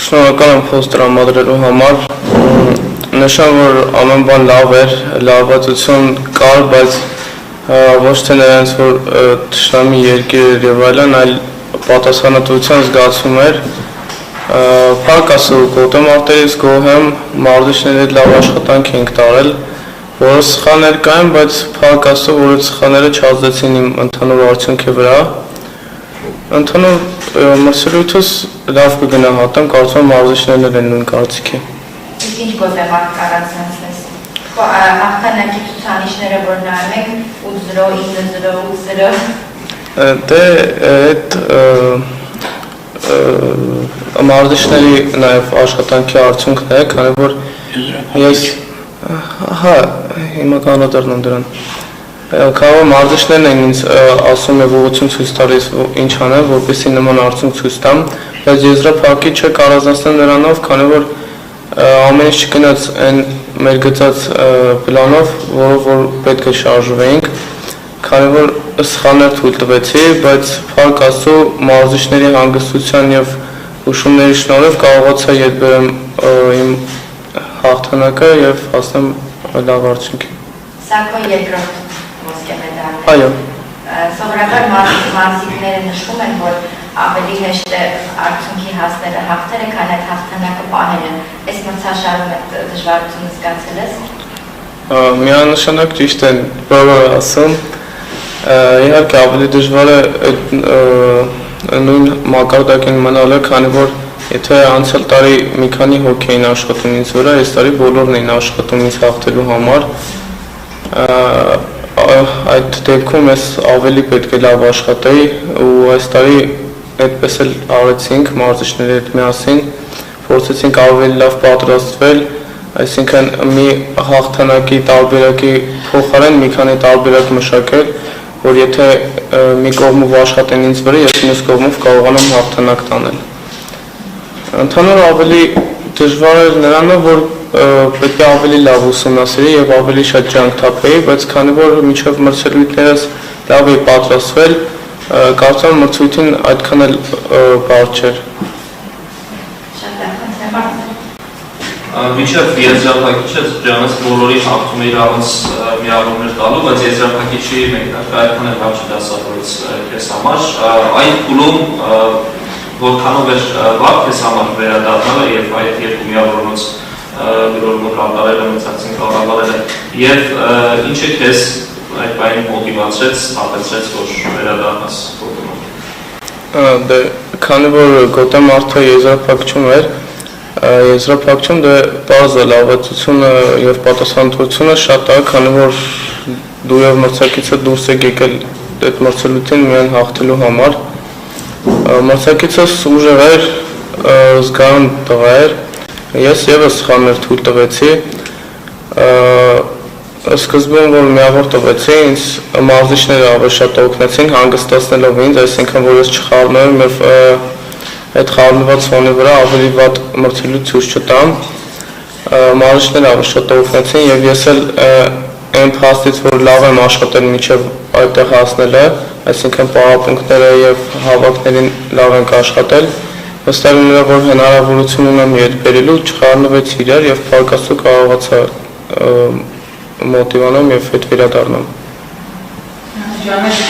Շնորհակալ եմ խոսք տրամադրելու համար, նշան, որ ամեն բան լավ էր, լավացություն կար, բայց ոչ թե նրանց, որ թշնամի երկիր էր եւ այլն, այլ պատասխանատվության զգացում էր, փառք Աստծո, գոտե մարտերից գոհ եմ, մարզիչների հետ լավ աշխատանք ենք տարել, որը սխալներ կային, բայց փառք Աստծո, որ այդ սխալները չազդեցին իմ ընդհանուր արդյունքի վրա, ընդհանուր մրցույթս լավ կգնահատեմ, կարծում եմ մարզիչներն են նույն կարծիքի։ Իսկ ինչ գոտեմարկ կառուցանցես։ Հաղթանակի ցուցանիշները որ նայում եք 8-0, 9-0, 8-0։ Դե այդ մարզիչների նաև աշխատանքի արդյունքն է, քանի որ ես հիմա կանադառնամ դրան։ Կարող մարզիչներն են ինձ ասում եւ ուղղություն ցույց տալիս ինչ անեմ, որպեսզի նման արդյունք ցույց տամ, բայց եզրափակի չեք առանձնացնել նրանով, քանի որ ամեն ինչ չգնաց այն մեր գծած պլանով, որով որ պետք է շարժվեինք, քանի որ սխալներ թույլ տվեցի, բայց փառք Աստծո մարզիչների հանգստության եւ ուշումների շնորհիվ կարողացա ետ բերեմ իմ հաղթանակը եւ հասնեմ լավ արդյունքի։ Սակո երկրորդ ոսկե մեդալն։ Այո։ Սովորաբար մարզիկները նշում են, որ ավելի հեշտ է արդյունքի հասնելը հաղթերը, քան այդ հաղթանակը պահելը։ Այս մրցաշարում այդ դժվարությունը զգացել ես։ Միանշանակ ճիշտ են բոլորը ասում։ Իհարկե ավելի դժվար է նույն մակարդակին մնալը, քանի որ եթե անցյալ տարի մի քանի հոգի էին աշխատում ինձ վրա, այս տարի բոլորն էին աշխատում ինձ հաղթելու համար։ Այդ դեպքում ես ավելի պետք է լավ աշխատեի ու այս տարի այդպես էլ արեցինք մարզիչների հետ միասին, փորձեցինք ավելի լավ պատրաստվել, այսինքն մի հաղթանակի տարբերակի փոխարեն մի քանի տարբերակ մշակել, որ եթե մի կողմով աշխատեն ինձ վրա, ես մյուս կողմով կարողանամ հաղթանակ տանել։ Ընդհանուր ավելի դժվար էր նրանով, որ պետք է ավելի լավ ուսումնասիրեի եւ ավելի շատ ջանք թափեի, բայց քանի որ մինչեւ մրցույթներս լավ էի պատրաստվել, կարծում եմ մրցույթին այդքան էլ բարդ չէր։ Մինչև եզրափակիչը ջանս բոլորի հաղթում էր առանց միավորներ տալու, բայց եզրափակիչի մեկնարկը այդքան էլ լավ չդասավորեց քեզ համար։ Այն փուլում որքանով էր լավ քեզ համար վերադառնալը եւ այդ երկու միավորոնց գրողը կատարելը մրցակցին կառավարելը եւ ինչ է քեզ այդ բանի մոտիվացրեց, հապեցրեց, որ վերադառնաս գոտեմարկ։ Դե քանի որ գոտեմարքը եզրափակիչում էր, եզրափակիչում դե բազա լավացությունը եւ պատասխանատվությունը շատ է, քանի որ դու եւ մրցակիցը դուրս եք եկել այդ մրցույթին միայն հաղթելու համար։ Մրցակիցս ուժեղ էր, զգալի տղա էր, ես եւս սխալներ թույլ տվեցի, սկզբում որ միավոր տվեցի, ինձ մարզիչները ավելի շատ օգնեցին հանգստացնելով ինձ, այսինքն որ ես չխառնեմ եւ այդ խառնված ֆոնի վրա ավելի վատ մրցույթ ցույց չտամ, մարզիչները ավելի շատ օգնեցին եւ ես էլ այն փաստից որ լավ եմ աշխատել մինչեւ այդտեղ հասնելը, այսինքն պարապմունքները եւ հավաքներին լավ ենք աշխատել, վստահ եմ որ հնարավորություն ունեմ ետ բերելու, չխառնվեցի իրար եւ փառք Աստծո կարողացա մոտիվանամ եւ հետ վերադառնամ։ Ջանես,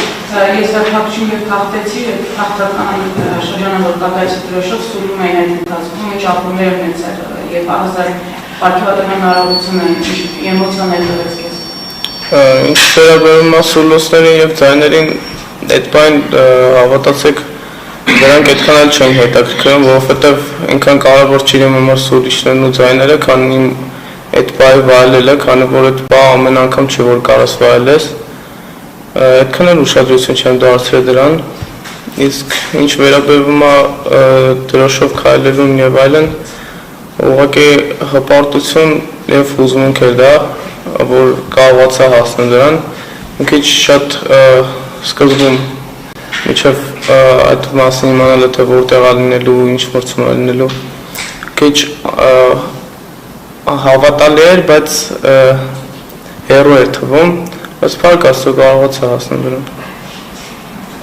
եզրափակիչում եւ հաղթեցի, հաղթական շրջանը որ կատարեցի դրոշով սուրում էին այդ ընթացքում, ինչ ապրումներ ունեցել եւ առանց պարգևատրման հնարավորությունը էմոցիաներ տվեց քեզ։ Ինչ վերաբերում է սուլոսներին եւ ձայներին, այդ բան հավատացեք, դրանք այդքան էլ չեն հետաքրքրում, որովհետեւ այնքան կարեւոր չի իմ համար սուլիչներն ու ձայները, քան իմ այդ բայի վայելելը, քանի որ այդ բա ամեն անգամ չի որ կարաս վայելես, այդքան էլ ուշադրություն չեմ դարձրել դրան, իսկ ինչ վերաբերում է դրոշով քայլելուն եւ այլն, ուղղակի հպարտություն եւ հուզմունք էր դա, որ կարողացա հասնել դրան, մի քիչ շատ սկզբում միջև այդ մասին իմանալը թե որտեղ է լինելու, ինչ մրցում է լինելու, քիչ հավատալի էր, բայց հեռու էր թվում, բայց փառք Աստծո կարողացա հասնել դրան։